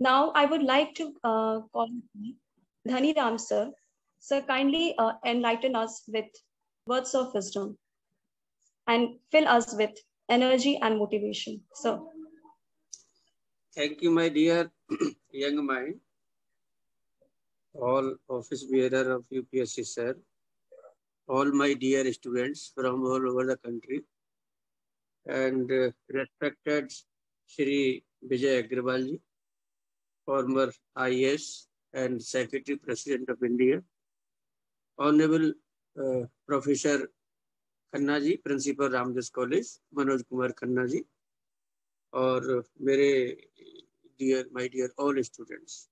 Now I would like to call Dhani Ram sir. Sir, kindly enlighten us with words of wisdom and fill us with energy and motivation. Sir. Thank you, my dear young mind, all office bearer of UPSC, sir, all my dear students from all over the country, and respected Shri Vijay Agrawal ji, former IAS and Secretary President of India, Honorable Professor Khanna ji, principal Ramdas college, Manoj Kumar Khanna ji, और मेरे my dear all students,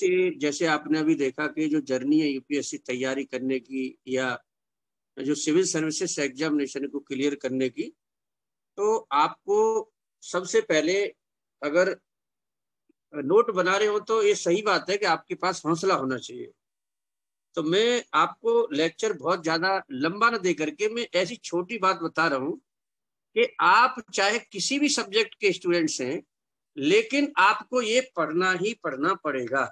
ये जैसे आपने अभी देखा कि जो journey है यूपीएससी तैयारी करने की या जो सिविल सर्विसेज एग्जामिनेशन को क्लियर करने की, तो आपको सबसे पहले अगर नोट बना रहे हो तो ये सही बात है कि आपके पास हौसला होना चाहिए। तो मैं आपको लेक्चर बहुत ज्यादा लंबा न दे करके मैं ऐसी छोटी बात बता रहा हूं कि आप चाहे किसी भी सब्जेक्ट के स्टूडेंट्स हैं, लेकिन आपको ये पढ़ना ही पढ़ना पड़ेगा।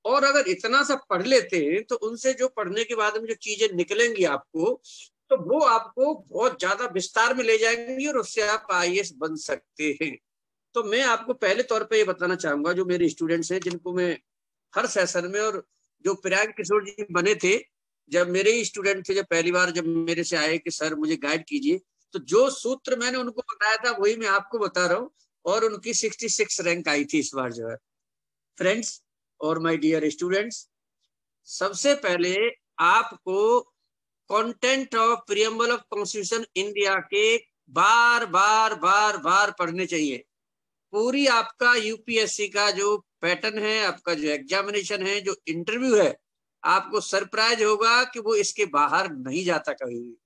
और अगर इतना सा पढ़ लेते हैं तो उनसे जो पढ़ने के बाद में जो चीजें निकलेंगी आपको, तो वो आपको बहुत ज्यादा विस्तार में ले जाएंगी और उससे आप आईएएस बन सकते हैं। तो मैं आपको पहले तौर पे ये बताना चाहूंगा, जो मेरे स्टूडेंट्स हैं जिनको मैं हर सेशन में, और जो प्रयाग किशोर जी बने थे जब मेरे ही स्टूडेंट थे, जब पहली बार जब मेरे से आए कि सर मुझे गाइड कीजिए, तो जो सूत्र मैंने उनको बताया था वही मैं आपको बता रहा हूँ, और उनकी 66 रैंक आई थी इस बार जो है। फ्रेंड्स और माय डियर स्टूडेंट्स, सबसे पहले आपको content of preamble of constitution India के बार बार बार बार पढ़ने चाहिए। पूरी आपका यूपीएससी का जो पैटर्न है, आपका जो एग्जामिनेशन है, जो इंटरव्यू है, आपको सरप्राइज होगा कि वो इसके बाहर नहीं जाता कभी भी।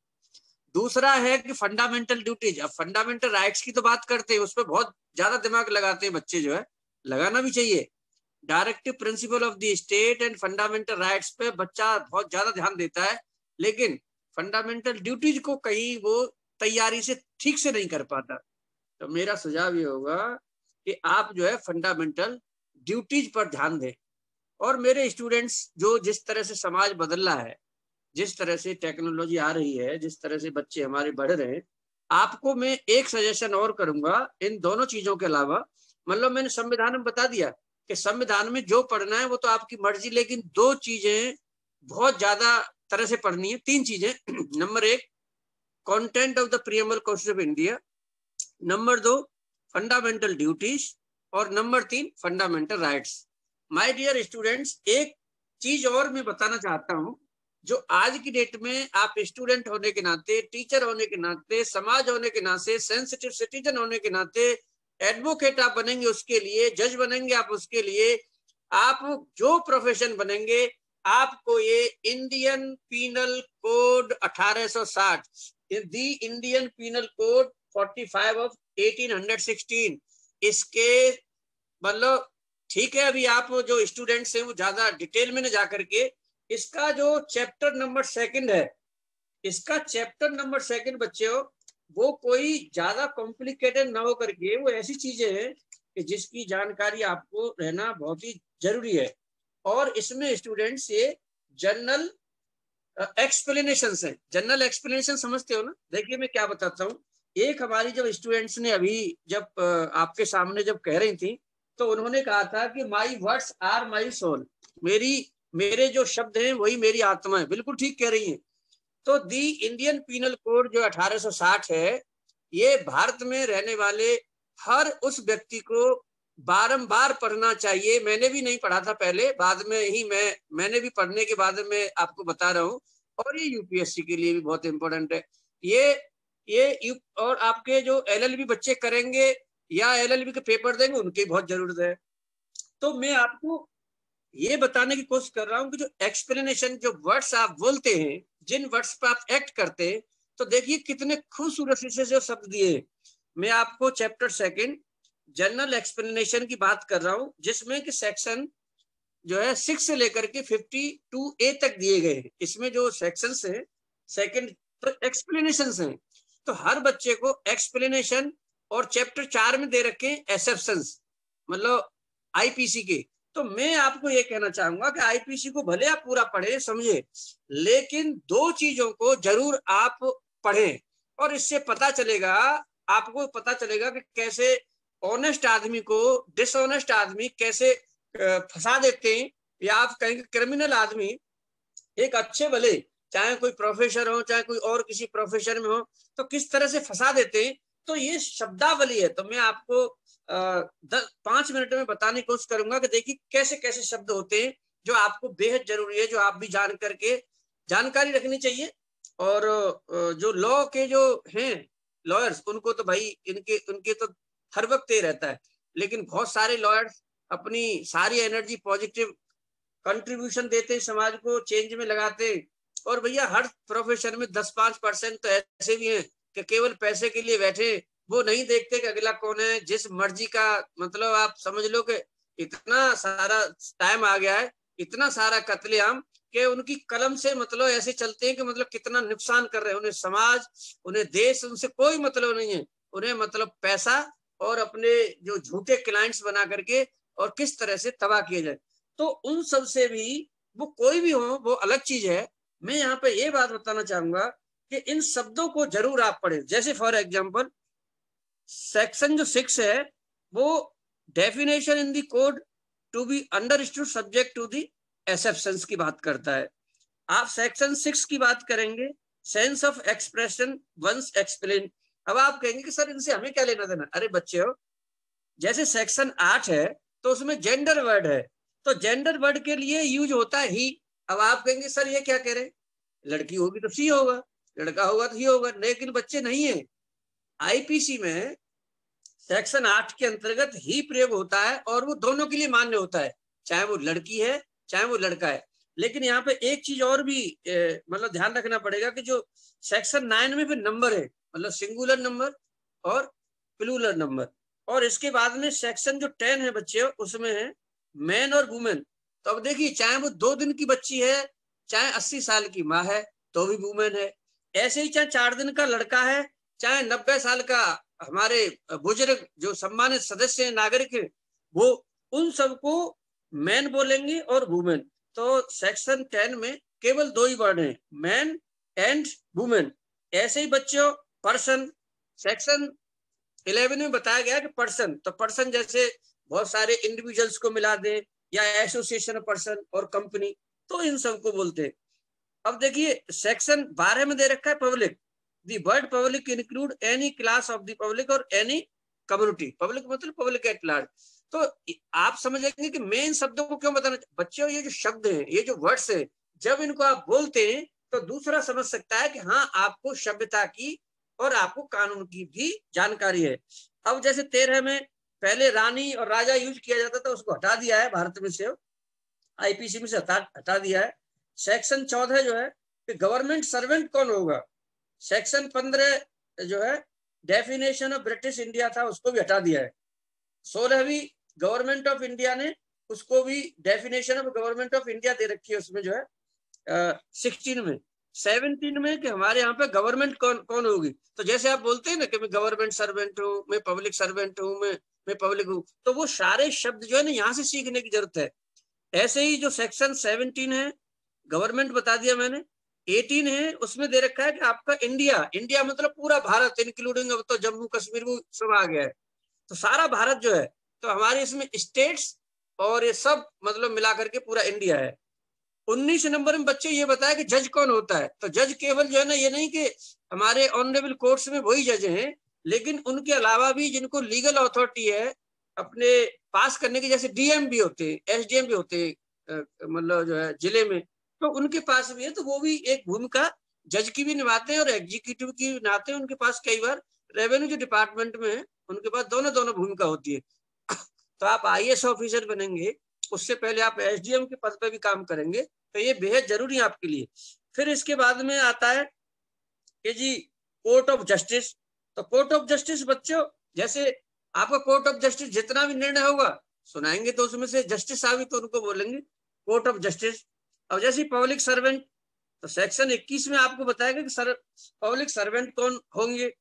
दूसरा है कि फंडामेंटल ड्यूटीज। अब फंडामेंटल राइट्स की तो बात करते हैं, उस पर बहुत ज्यादा दिमाग लगाते हैं बच्चे, जो है लगाना भी चाहिए। Directive principle of the state and fundamental rights पे बच्चा बहुत ज्यादा ध्यान देता है, लेकिन फंडामेंटल ड्यूटीज को कहीं वो तैयारी से ठीक से नहीं कर पाता। तो मेरा सुझाव ये होगा कि आप जो है फंडामेंटल ड्यूटीज पर ध्यान दें। और मेरे स्टूडेंट्स, जो जिस तरह से समाज बदल रहा है, जिस तरह से टेक्नोलॉजी आ रही है, जिस तरह से बच्चे हमारे बढ़ रहे हैं, आपको मैं एक सजेशन और करूंगा इन दोनों चीजों के अलावा। मतलब मैंने संविधान में बता दिया कि संविधान में जो पढ़ना है वो तो आपकी मर्जी, लेकिन दो चीजें बहुत ज्यादा तरह से पढ़नी है, तीन चीजें। नंबर एक, content of the preamble constitution of India. Number दो, फंडामेंटल ड्यूटीज। और नंबर तीन, fundamental rights. My dear students, एक चीज और मैं बताना चाहता हूं, जो आज की डेट में आप स्टूडेंट होने के नाते, टीचर होने के नाते, समाज होने के नाते, सेंसिटिव सिटीजन होने के नाते, एडवोकेट आप बनेंगे उसके लिए, जज बनेंगे आप उसके लिए, आप जो प्रोफेशन बनेंगे, आपको ये Indian penal code 1860, the Indian penal code 45 of 1816, इसके मतलब ठीक है, अभी आप जो स्टूडेंट्स हैं वो ज्यादा डिटेल में न जाकर के, इसका जो चैप्टर नंबर सेकंड है, इसका चैप्टर नंबर सेकंड बच्चों, वो कोई ज्यादा कॉम्प्लिकेटेड ना हो करके, वो ऐसी चीजें हैं कि जिसकी जानकारी आपको रहना बहुत ही जरूरी है। और इसमें स्टूडेंट्स ये जनरल एक्सप्लेनेशन है। जनरल एक्सप्लेनेशन समझते हो ना? देखिए मैं क्या बताता हूँ। एक हमारी जब स्टूडेंट्स ने अभी जब आपके सामने जब कह रही थी, तो उन्होंने कहा था कि my words are my soul, मेरे जो शब्द हैं वही मेरी आत्मा है। बिल्कुल ठीक कह रही हैं। तो दी इंडियन पीनल कोड जो 1860 है, ये भारत में रहने वाले हर उस व्यक्ति को बारंबार पढ़ना चाहिए। मैंने भी नहीं पढ़ा था पहले, बाद में ही मैंने भी पढ़ने के बाद में आपको बता रहा हूँ। और ये यूपीएससी के लिए भी बहुत इंपॉर्टेंट है। और आपके जो एलएलबी बच्चे करेंगे या एलएलबी के पेपर देंगे, उनकी बहुत जरूरत है। तो मैं आपको ये बताने की कोशिश कर रहा हूँ कि जो एक्सप्लेनेशन, जो वर्ड्स आप बोलते हैं, जिन वर्ड्स पर आप एक्ट करते हैं, तो देखिए कितने खूबसूरती से जो शब्द दिए हैं। मैं आपको चैप्टर सेकंड जनरल एक्सप्लेनेशन की बात कर रहा हूँ, जिसमें कि सेक्शन जो है 6 से लेकर के 52A तक दिए गए हैं। इसमें जो सेक्शंस हैं सेकंड, तो एक्सप्लेनेशंस हैं। तो हर बच्चे को एक्सप्लेनेशन, और चैप्टर 4 में दे रखे हैं एक्सेप्शंस, मतलब आईपीसी के। तो मैं आपको ये कहना चाहूंगा कि आईपीसी को भले आप पूरा पढ़े समझे, लेकिन दो चीजों को जरूर आप पढ़ें, और इससे पता चलेगा, आपको पता चलेगा कि कैसे ऑनेस्ट आदमी को डिसऑनेस्ट आदमी कैसे फंसा देते हैं, या आप कहेंगे क्रिमिनल आदमी एक अच्छे भले, चाहे कोई प्रोफेसर हो चाहे कोई और किसी प्रोफेशन में हो, तो किस तरह से फंसा देते हैं। तो ये शब्दावली है, तो मैं आपको 5 मिनट में बताने की कोशिश करूंगा कि देखिए कैसे कैसे शब्द होते हैं जो आपको बेहद जरूरी है, जो आप भी जान करके जानकारी रखनी चाहिए। और जो लॉ के जो हैं लॉयर्स, उनको तो भाई उनके तो हर वक्त ये रहता है, लेकिन बहुत सारे लॉयर्स अपनी सारी एनर्जी पॉजिटिव कंट्रीब्यूशन देते हैं, समाज को चेंज में लगाते हैं। और भैया हर प्रोफेशन में 10-5% तो ऐसे भी हैं कि केवल पैसे के लिए बैठे, वो नहीं देखते कि अगला कौन है, जिस मर्जी का, मतलब आप समझ लो कि इतना सारा टाइम आ गया है, इतना सारा कत्लेआम, कि उनकी कलम से मतलब ऐसे चलते हैं कि मतलब कितना नुकसान कर रहे हैं। उन्हें समाज, उन्हें देश, उनसे कोई मतलब नहीं है, उन्हें मतलब पैसा और अपने जो झूठे क्लाइंट्स बना करके और किस तरह से तबाह किया जाए। तो उन सब से भी, वो कोई भी हो वो अलग चीज है। मैं यहाँ पे ये बात बताना चाहूंगा कि इन शब्दों को जरूर आप पढ़ें। जैसे फॉर एग्जांपल सेक्शन जो 6 है, वो definition in the code to be understood subject to the exceptions की बात करता है। आप सेक्शन 6 की बात करेंगे, sense of expression once explain. अब आप कहेंगे कि सर इनसे हमें क्या लेना देना। अरे बच्चे हो, जैसे सेक्शन 8 है तो उसमें जेंडर वर्ड है, तो जेंडर वर्ड के लिए यूज होता है ही। अब आप कहेंगे सर ये क्या कह रहे हैं, लड़की होगी तो सी होगा, लड़का होगा तो ही होगा, लेकिन बच्चे नहीं है। आईपीसी में सेक्शन 8 के अंतर्गत ही प्रयोग होता है, और वो दोनों के लिए मान्य होता है, चाहे वो लड़की है चाहे वो लड़का है। लेकिन यहाँ पे एक चीज और भी मतलब ध्यान रखना पड़ेगा कि जो सेक्शन 9 में फिर नंबर है, मतलब सिंगुलर नंबर और प्लूरल नंबर। और इसके बाद में सेक्शन जो 10 है बच्चे, उसमें है मैन और वुमेन। तो अब देखिए, चाहे वो 2 दिन की बच्ची है, चाहे 80 साल की माँ है, तो भी वुमेन है। ऐसे ही चाहे 4 दिन का लड़का है, चाहे 90 साल का हमारे बुजुर्ग जो सम्मानित सदस्य हैं, नागरिक है, वो उन सबको मैन बोलेंगे और वुमेन। तो सेक्शन 10 में केवल 2 ही वर्ड हैं, मैन एंड वुमेन। ऐसे ही बच्चों पर्सन, सेक्शन 11 में बताया गया कि पर्सन, तो पर्सन जैसे बहुत सारे इंडिविजुअल्स को मिला दें, या एसोसिएशन पर्सन और कंपनी, तो इन सबको बोलते हैं। अब देखिए सेक्शन 12 में दे रखा है public. The word public include any class of the public और एनी कम्युनिटी। पब्लिक मतलब पब्लिक एट लार्ज। तो आप समझेंगे कि मैं इन शब्दों को क्यों बताना। बच्चों ये जो शब्द हैं, ये जो वर्ड्स हैं, जब इनको आप बोलते हैं तो दूसरा समझ सकता है कि हाँ आपको सभ्यता की और आपको कानून की भी जानकारी है। अब जैसे 13 में पहले रानी और राजा यूज किया जाता था, उसको हटा दिया है भारत में से, आईपीसी में से हटा दिया है। सेक्शन 14 जो है कि गवर्नमेंट सर्वेंट कौन होगा। सेक्शन 15 जो है डेफिनेशन ऑफ ब्रिटिश इंडिया था, उसको भी हटा दिया है। 16वीं गवर्नमेंट ऑफ इंडिया ने उसको भी definition of government of India दे रखी है, उसमें जो है 16 में। 17 में कि हमारे यहाँ पे गवर्नमेंट कौन होगी। तो जैसे आप बोलते हैं ना कि मैं गवर्नमेंट सर्वेंट हूँ, मैं पब्लिक सर्वेंट हूँ, मैं पब्लिक हूँ, तो वो सारे शब्द जो है ना यहाँ से सीखने की जरूरत है। ऐसे ही जो सेक्शन 17 है गवर्नमेंट बता दिया मैंने। 18 है उसमें दे रखा है कि आपका इंडिया, इंडिया मतलब पूरा भारत इंक्लूडिंग, अब तो जम्मू कश्मीर भी सब आ गया है, तो सारा भारत जो है, तो हमारे इसमें स्टेट्स और ये सब मतलब मिला करके पूरा इंडिया है। 19 नंबर में बच्चे ये बताया कि जज कौन होता है। तो जज केवल जो है ना, ये नहीं कि हमारे ऑनरेबल कोर्ट्स में वही जज हैं, लेकिन उनके अलावा भी जिनको लीगल अथॉरिटी है अपने पास करने की, जैसे डीएम भी होते हैं, एसडीएम भी होते हैं, मतलब जो है जिले में, तो उनके पास भी है, तो वो भी एक भूमिका जज की भी निभाते हैं और एग्जीक्यूटिव की निभाते हैं। उनके पास कई बार रेवेन्यू जो डिपार्टमेंट में है, उनके पास दोनों दोनों भूमिका होती है। तो आप आईएएस ऑफिसर बनेंगे, उससे पहले आप एसडीएम के पद पर भी काम करेंगे, तो ये बेहद जरूरी है आपके लिए। फिर इसके बाद में आता है कि जी कोर्ट ऑफ जस्टिस। तो कोर्ट ऑफ जस्टिस बच्चों, जैसे आपका कोर्ट ऑफ जस्टिस जितना भी निर्णय होगा सुनाएंगे, तो उसमें से जस्टिस साहब तो उनको बोलेंगे कोर्ट ऑफ जस्टिस। और जैसे पब्लिक सर्वेंट, तो सेक्शन 21 में आपको बताएगा कि पब्लिक सर्वेंट कौन होंगे।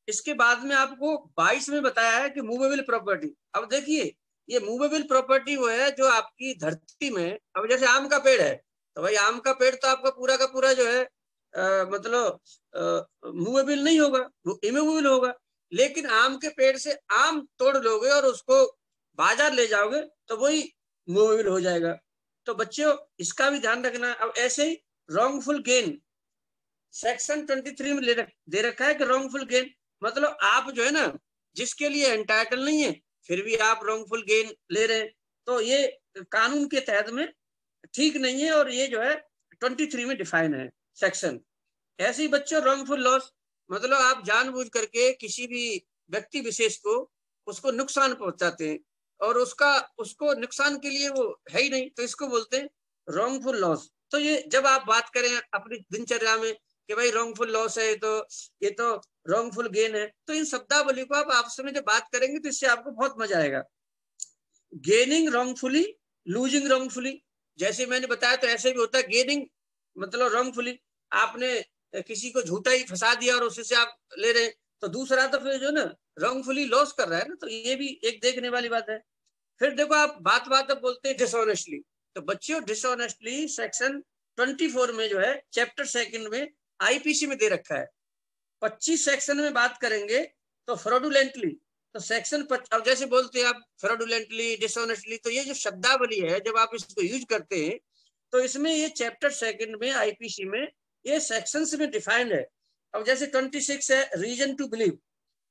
इसके बाद में आपको 22 में बताया है कि मूवेबल प्रॉपर्टी। अब देखिए ये मूवेबल प्रॉपर्टी वो है जो आपकी धरती में, अब जैसे आम का पेड़ है तो भाई आम का पेड़ तो आपका पूरा का पूरा जो है मतलब मूवेबल नहीं होगा, वो इमूवेबल होगा। लेकिन आम के पेड़ से आम तोड़ लोगे और उसको बाजार ले जाओगे तो वही मूवेबल हो जाएगा। तो बच्चों इसका भी ध्यान रखना। अब ऐसे ही रॉन्गफुल गेन सेक्शन 23 में दे रखा है कि रॉन्गफुल गेन मतलब आप जो है ना जिसके लिए एंटाइटल नहीं है फिर भी आप रॉन्गफुल गेन ले रहे हैं, तो ये कानून के तहत में ठीक नहीं है और ये जो है 23 में डिफाइन है सेक्शन। ऐसे ही बच्चों रॉन्गफुल लॉस मतलब आप जानबूझ करके किसी भी व्यक्ति विशेष को उसको नुकसान पहुंचाते हैं और उसको नुकसान के लिए वो है ही नहीं, तो इसको बोलते हैं रॉन्गफुल लॉस। तो ये जब आप बात करें अपनी दिनचर्या में कि भाई रॉन्गफुल लॉस है तो ये तो रॉन्गफुल गेन है, तो इन शब्दावली को आप आपस में जब बात करेंगे तो इससे आपको बहुत मजा आएगा। गेनिंग रॉन्गफुली, लूजिंग रॉन्गफुली, जैसे मैंने बताया तो ऐसे भी होता है। गेनिंग मतलब रॉन्गफुली आपने किसी को झूठा ही फंसा दिया और उसी से आप ले रहे हैं, तो दूसरा तो फिर जो ना रॉन्गफुली लॉस कर रहा है ना, तो ये भी एक देखने वाली बात है। फिर देखो आप बात अब बोलते हैं डिसऑनेस्टली, तो बच्चों डिसऑनेस्टली सेक्शन 24 में जो है चैप्टर 2 में आईपीसी में दे रखा है। 25 सेक्शन में बात करेंगे तो फ्रॉडुलेंटली, तो सेक्शन अब जैसे बोलते हैं आप फ्रॉडुलेंटली डिसऑनेस्टली, तो ये जो शब्दावली है जब आप इसको यूज करते हैं तो इसमें ये चैप्टर 2 में आईपीसी में ये सेक्शंस में डिफाइंड है। अब जैसे 26 है रीजन टू बिलीव,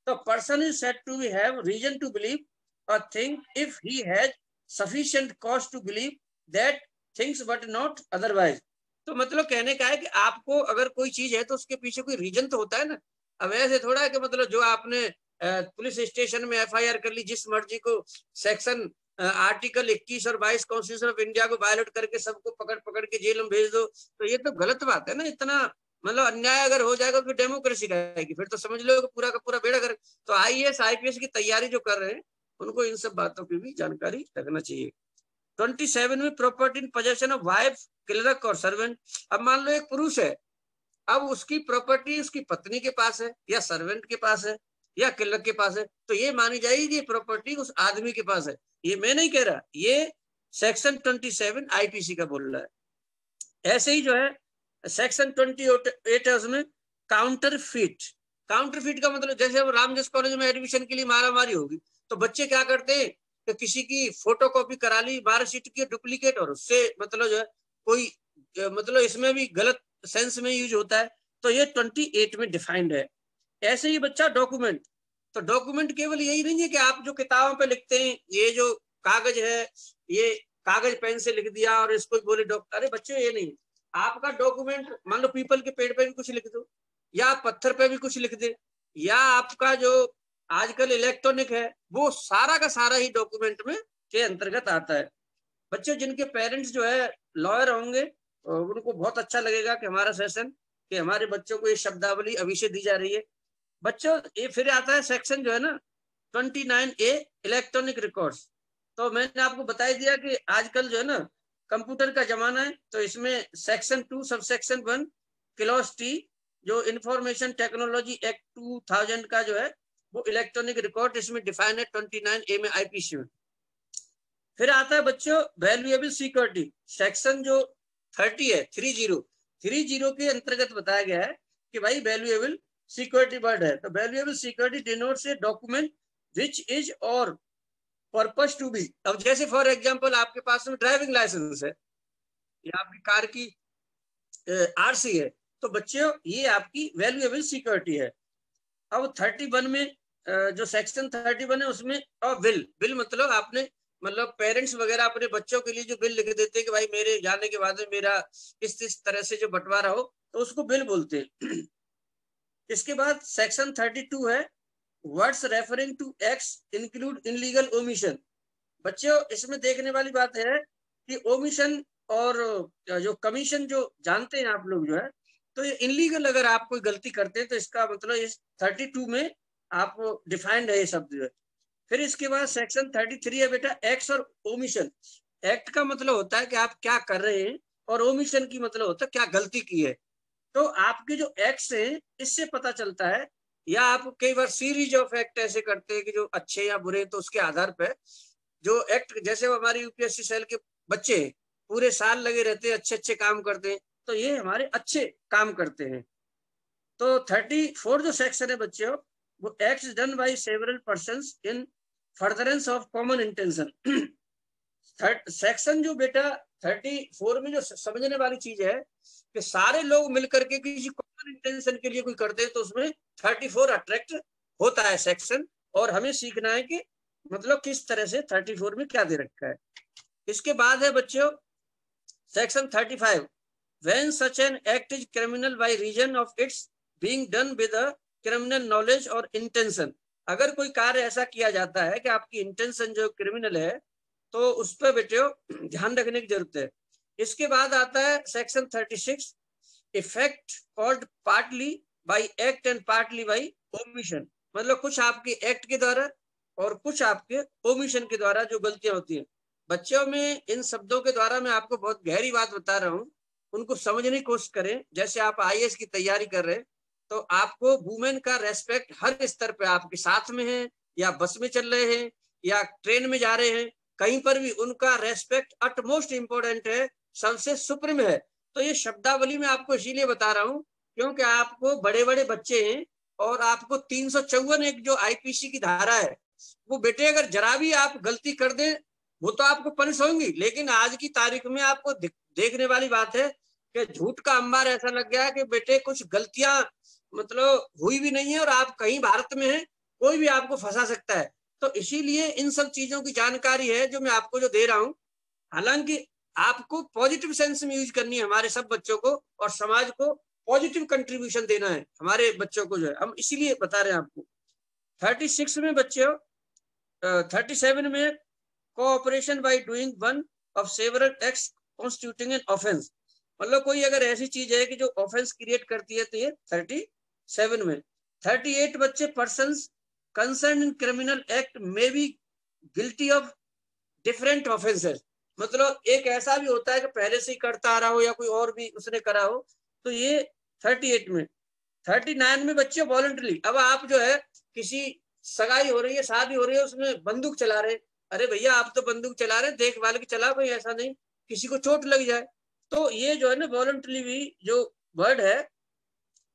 तो person is said to have reason to believe or think if he has sufficient cause to believe that things but not otherwise। तो मतलब कहने का है कि आपको अगर कोई चीज है तो उसके पीछे कोई रीजन तो होता है ना। अब ऐसे थोड़ा है कि मतलब जो आपने पुलिस स्टेशन में एफआईआर कर ली जिस मर्जी को, सेक्शन आर्टिकल 21 और 22 कॉन्स्टिट्यूशन ऑफ इंडिया को वायलेट करके सबको पकड़ पकड़ के जेल में भेज दो, तो ये तो गलत बात है ना। इतना मतलब अन्याय अगर हो जाएगा तो डेमोक्रेसी रहेगी, फिर तो समझ लो पूरा का पूरा बेड़ा कर। तो आईएएस आईपीएस की तैयारी जो कर रहे हैं उनको इन सब बातों की भी जानकारी रखना चाहिए। 27 में property in possession of wife, clerk और सर्वेंट। अब मान लो एक पुरुष है, अब उसकी प्रॉपर्टी उसकी पत्नी के पास है या सर्वेंट के पास है या क्लर्क के पास है, तो ये मानी जाएगी ये प्रॉपर्टी उस आदमी के पास है। ये मैं नहीं कह रहा, ये सेक्शन 27 आईपीसी का बोल रहा है। ऐसे ही जो है सेक्शन 28 है उसमें काउंटरफीट। काउंटरफीट का मतलब जैसे अब रामजस कॉलेज में एडमिशन के लिए मारामारी होगी तो बच्चे क्या करते हैं कि किसी की फोटोकॉपी करा ली मार्कशीट की डुप्लीकेट और उससे मतलब जो है कोई मतलब इसमें भी गलत सेंस में यूज होता है, तो ये 28 में डिफाइंड है। ऐसे ही बच्चा डॉक्यूमेंट, तो डॉक्यूमेंट केवल यही नहीं है कि आप जो किताबों पे लिखते हैं ये जो कागज है ये कागज पेन से लिख दिया और इसको बोले डॉक्टर, अरे बच्चों ये नहीं। आपका डॉक्यूमेंट मान लो पीपल के पेड़ पे भी कुछ लिख दो या पत्थर पे भी कुछ लिख दे या आपका जो आजकल इलेक्ट्रॉनिक है वो सारा का सारा ही डॉक्यूमेंट में के अंतर्गत आता है। बच्चों जिनके पेरेंट्स जो है लॉयर होंगे उनको बहुत अच्छा लगेगा कि हमारा सेशन कि हमारे बच्चों को ये शब्दावली अभी से दी जा रही है। बच्चों ये फिर आता है सेक्शन जो है ना 29A इलेक्ट्रॉनिक रिकॉर्ड्स। तो मैंने आपको बता दिया कि आजकल जो है ना कंप्यूटर का जमाना है, तो इसमें section 2 sub section 1 clause T जो इंफॉर्मेशन टेक्नोलॉजी एक्ट 2000 का जो है वो इलेक्ट्रॉनिक रिकॉर्ड इसमें डिफाइन है 29A में आईपीसी में। फिर आता है बच्चों वैल्यूएबल सिक्योरिटी, सेक्शन जो 30 है 30 के अंतर्गत बताया गया है कि भाई वैल्यूएबल सिक्योरिटी वर्ड है, तो valuable security denotes a document which is और पर्पस टू बी। अब जैसे फॉर एग्जांपल आपके पास में ड्राइविंग लाइसेंस है या आपकी कार की आरसी है, तो बच्चों ये आपकी वैल्यूएबल सिक्योरिटी है। अब 31 में जो सेक्शन 31 है उसमें बिल मतलब आपने मतलब पेरेंट्स वगैरह अपने बच्चों के लिए जो बिल लिख देते हैं कि भाई मेरे जाने के बाद मेरा इस तरह से जो बंटवारा हो तो उसको बिल बोलते हैं। इसके बाद सेक्शन 32 है words referring to acts include illegal omission. बच्चों इसमें देखने वाली बात है कि ओमिशन और जो कमीशन जो जानते हैं आप लोग जो है, तो ये इनलीगल अगर आप कोई गलती करते हैं तो इसका मतलब इस 32 में आप डिफाइंड है ये शब्द जो है। फिर इसके बाद सेक्शन 33 है बेटा एक्ट्स और ओमिशन। एक्ट का मतलब होता है कि आप क्या कर रहे हैं और ओमिशन की मतलब होता है क्या गलती की है। तो आपके जो एक्ट्स हैं इससे पता चलता है, या आप कई बार सीरीज ऑफ एक्ट ऐसे करते हैं कि जो अच्छे या बुरे तो उसके आधार पर जो एक्ट, जैसे वो हमारे यूपीएससी सेल के बच्चे पूरे साल लगे रहते हैं, अच्छे अच्छे काम करते हैं, तो ये हमारे अच्छे काम करते हैं। तो 34 जो सेक्शन है बच्चों, वो acts done by several persons in furtherance of common intention. Section जो बेटा 34 में जो समझने वाली चीज है कि सारे लोग मिलकर के किसी कॉमन इंटेंशन के लिए कोई करते हैं, तो उसमें 34 अट्रैक्ट होता है सेक्शन। और हमें सीखना है कि मतलब किस तरह से 34 में क्या दे रखा है। इसके बाद है बच्चों section 35, when such an act is criminal by reason of its being done with a criminal knowledge or intention। अगर कोई कार्य ऐसा किया जाता है कि आपकी इंटेंशन जो क्रिमिनल है, तो उस पर बेटे ध्यान रखने की जरूरत है। इसके बाद आता है section 36, effect called partly bye act and partly bye omission. मतलब कुछ आपके एक्ट के द्वारा और कुछ आपके ओमिशन के द्वारा जो गलतियां होती हैं। बच्चों में इन शब्दों के द्वारा मैं आपको बहुत गहरी बात बता रहा हूँ, उनको समझने की कोशिश करें। जैसे आप आईएएस की तैयारी कर रहे हैं, तो आपको वुमेन का रेस्पेक्ट हर स्तर पे, आपके साथ में है या बस में चल रहे हैं या ट्रेन में जा रहे हैं, कहीं पर भी उनका रेस्पेक्ट अटमोस्ट इम्पोर्टेंट है, सबसे सुप्रीम है। तो ये शब्दावली मैं आपको इसीलिए बता रहा हूँ क्योंकि आपको बड़े बड़े बच्चे हैं और आपको 354 एक जो आईपीसी की धारा है, वो बेटे अगर जरा भी आप गलती कर दें वो तो आपको पनिश होंगी। लेकिन आज की तारीख में आपको देखने वाली बात है कि झूठ का अंबार ऐसा लग गया कि बेटे कुछ गलतियां मतलब हुई भी नहीं है और आप कहीं भारत में हैं, कोई भी आपको फंसा सकता है। तो इसीलिए इन सब चीजों की जानकारी है जो मैं आपको जो दे रहा हूँ। हालांकि आपको पॉजिटिव सेंस में यूज करनी है हमारे सब बच्चों को, और समाज को पॉजिटिव कंट्रीब्यूशन देना है हमारे बच्चों को, जो है हम इसीलिए बता रहे हैं आपको। 36 में बच्चों 37 में cooperation by doing one of several acts constituting an offence. मतलब कोई अगर ऐसी चीज है कि जो ऑफेंस क्रिएट करती है, तो ये 37 में। 38 बच्चे persons concern in criminal act में be guilty of different offences. मतलब एक ऐसा भी होता है कि पहले से ही करता आ रहा हो या कोई और भी उसने करा हो, तो ये 38 में। 39 में बच्चे वॉलंटरी, अब आप जो है किसी सगाई हो रही है, शादी हो रही है, उसमें बंदूक चला रहे, अरे भैया आप तो बंदूक चला रहे, देखभाल के चला भाई, ऐसा नहीं किसी को चोट लग जाए। तो ये जो है ना वॉलंटरी भी जो वर्ड है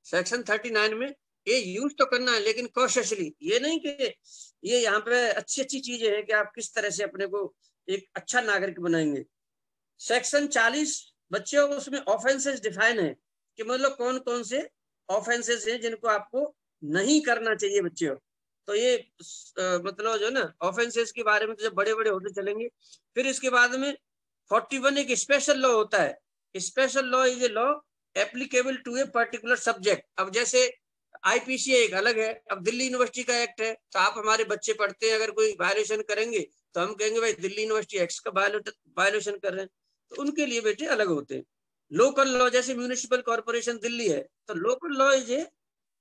सेक्शन 39 में, ये यूज तो करना है लेकिन कॉशियसली। ये नहीं कि ये यहाँ पे अच्छी अच्छी चीजें हैं कि आप किस तरह से अपने को एक अच्छा नागरिक बनाएंगे। सेक्शन 40 बच्चों को उसमें ऑफेंसेस डिफाइन है कि मतलब कौन कौन से ऑफेंसेस हैं जिनको आपको नहीं करना चाहिए बच्चों। तो ये मतलब जो है ना ऑफेंसेस के बारे में तो जब बड़े बड़े होते चलेंगे। फिर इसके बाद में 41 एक स्पेशल लॉ होता है। Special law is a law applicable to a particular subject. अब जैसे आईपीसी एक अलग है, अब दिल्ली यूनिवर्सिटी का एक्ट है, तो आप हमारे बच्चे पढ़ते हैं, अगर कोई वायलेशन करेंगे तो हम कहेंगे भाई दिल्ली यूनिवर्सिटी एक्ट का वायलेशन कर रहे हैं, तो उनके लिए बेटे अलग होते हैं। लोकल लॉ जैसे म्यूनिसिपल कॉर्पोरेशन दिल्ली है, तो local law is a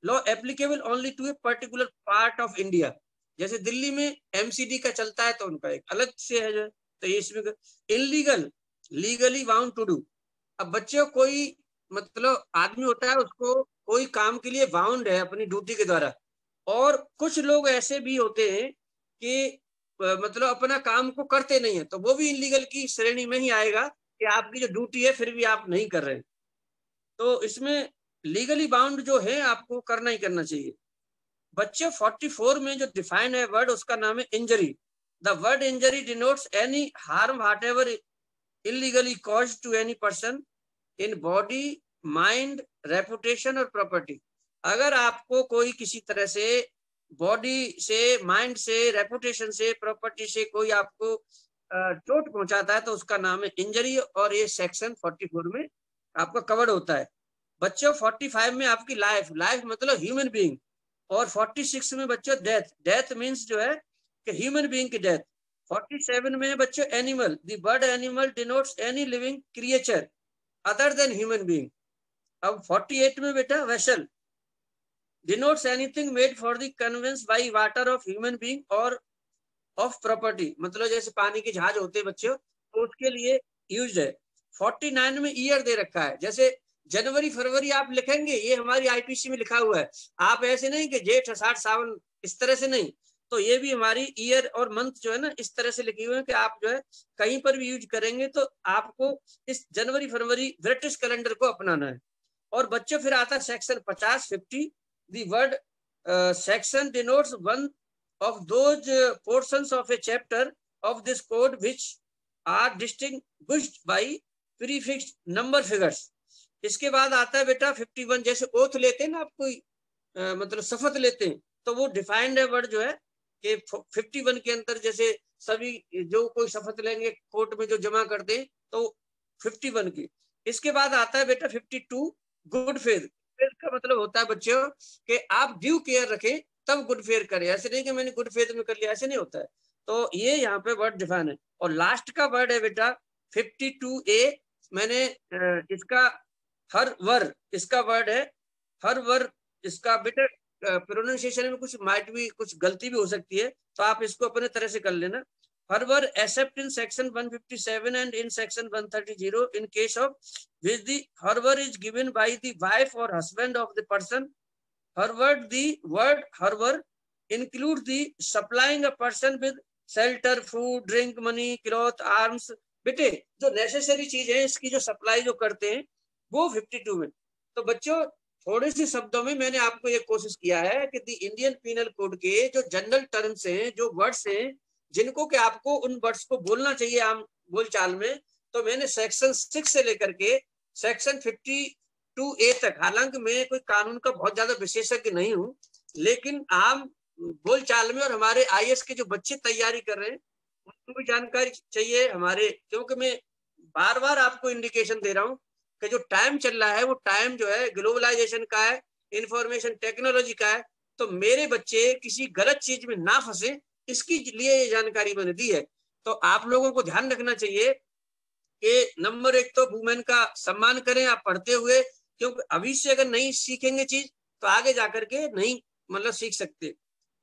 law applicable only to a particular part of India. जैसे दिल्ली में एमसीडी का चलता है तो उनका एक अलग से है जो है। तो ये इसमें illegal legally bound to do. अब बच्चों कोई मतलब आदमी होता है, उसको कोई काम के लिए बाउंड है अपनी ड्यूटी के द्वारा, और कुछ लोग ऐसे भी होते हैं कि मतलब अपना काम को करते नहीं है, तो वो भी इनलीगल की श्रेणी में ही आएगा कि आपकी जो ड्यूटी है फिर भी आप नहीं कर रहे। तो इसमें लीगली बाउंड जो है आपको करना ही करना चाहिए। बच्चे 44 में जो डिफाइन है वर्ड, उसका नाम है injury. The word injury denotes any harm whatever illegally caused to any person in body mind reputation और प्रॉपर्टी। अगर आपको कोई किसी तरह से बॉडी से, माइंड से, रेपुटेशन से, प्रॉपर्टी से कोई आपको चोट पहुंचाता है तो उसका नाम है इंजरी, और ये सेक्शन 44 में आपका कवर्ड होता है। बच्चों 45 में आपकी लाइफ, लाइफ मतलब ह्यूमन बीइंग, और 46 में बच्चों डेथ, डेथ मीन्स जो है कि ह्यूमन बीइंग की डेथ। 47 में बच्चों animal, the word animal denotes any living creature other than human being. अब 48 में बेटा vessel denotes anything made for the conveyance by water of human being और ऑफ प्रॉपर्टी। मतलब जैसे पानी के जहाज होते हैं बच्चों, तो उसके लिए यूज है। 49 में ईयर दे रखा है, जैसे जनवरी फरवरी आप लिखेंगे, ये हमारी आईपीसी में लिखा हुआ है। आप ऐसे नहीं कि जेठ आषाढ़ सावन, इस तरह से नहीं। तो ये भी हमारी ईयर और मंथ जो है ना इस तरह से लिखी हुई है कि आप जो है कहीं पर भी यूज करेंगे तो आपको इस जनवरी फरवरी ब्रिटिश कैलेंडर को अपनाना है। और बच्चों फिर आता है section 50 the word section denotes one of those portions of a chapter of this code which are distinguished by prefixed number figures. इसके बाद आता है बेटा 51, जैसे ओथ लेते हैं ना आप कोई मतलब शपथ लेते हैं, तो वो डिफाइंड है वर्ड जो है कि 51 के अंदर जैसे सभी जो कोई शपथ लेंगे कोर्ट में जो जमा करते हैं तो 51 की। इसके बाद आता है बेटा 52 गुड फेथ। का मतलब होता है बच्चों कि आप ड्यू केयर रखें तब गुड फेयर करें, ऐसे नहीं कि मैंने गुड फेथ में कर लिया, ऐसे नहीं होता है। तो ये यहाँ पे वर्ड डिफाइन है। और लास्ट का वर्ड है बेटा 52A। मैंने इसका हर वर, इसका वर्ड है हर वर। इसका बेटा प्रोनाउंसिएशन में कुछ माइट भी कुछ गलती भी हो सकती है, तो आप इसको अपने तरह से कर लेना। However except in section 157 and in section 130 in case of which the harbour is given by the wife or husband of the person. The word harbour includes the supplying a person with shelter, food, drink, money, cloth, arms. बेटे जो necessary चीज है इसकी जो supply जो करते हैं वो 52 में। तो बच्चों थोड़े से शब्दों में मैंने आपको ये कोशिश किया है कि दी इंडियन पीनल कोड के जो जनरल टर्म्स हैं, जो वर्ड्स हैं, जिनको कि आपको उन वर्ड्स को बोलना चाहिए आम बोलचाल में, तो मैंने सेक्शन 6 से लेकर के सेक्शन 52A तक, हालांकि मैं कोई कानून का बहुत ज्यादा विशेषज्ञ नहीं हूं, लेकिन आम बोलचाल में और हमारे IAS के जो बच्चे तैयारी कर रहे हैं उनको भी जानकारी चाहिए हमारे, क्योंकि मैं बार बार आपको इंडिकेशन दे रहा हूँ कि जो टाइम चल रहा है वो टाइम जो है ग्लोबलाइजेशन का है, इंफॉर्मेशन टेक्नोलॉजी का है। तो मेरे बच्चे किसी गलत चीज में ना फंसे, इसकी लिए ये जानकारी मैंने दी है। तो आप लोगों को ध्यान रखना चाहिए कि नंबर 1 तो वुमेन का सम्मान करें आप पढ़ते हुए, क्योंकि अभी से अगर नहीं सीखेंगे चीज तो आगे जाकर के नहीं मतलब सीख सकते।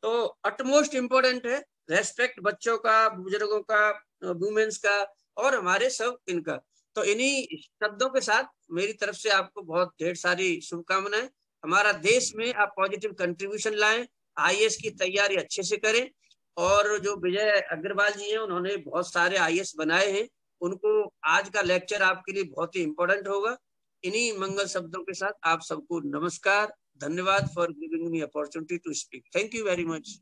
तो अटमोस्ट इम्पोर्टेंट है रेस्पेक्ट बच्चों का, बुजुर्गों का, वुमेन्स का और हमारे सब इनका। तो इन्हीं शब्दों के साथ मेरी तरफ से आपको बहुत ढेर सारी शुभकामनाएं। हमारा देश में आप पॉजिटिव कंट्रीब्यूशन लाएं, IAS की तैयारी अच्छे से करें। और जो विजय अग्रवाल जी हैं उन्होंने बहुत सारे IAS बनाए हैं, उनको आज का लेक्चर आपके लिए बहुत ही इंपॉर्टेंट होगा। इन्हीं मंगल शब्दों के साथ आप सबको नमस्कार, धन्यवाद for giving me opportunity to speak. Thank you very much.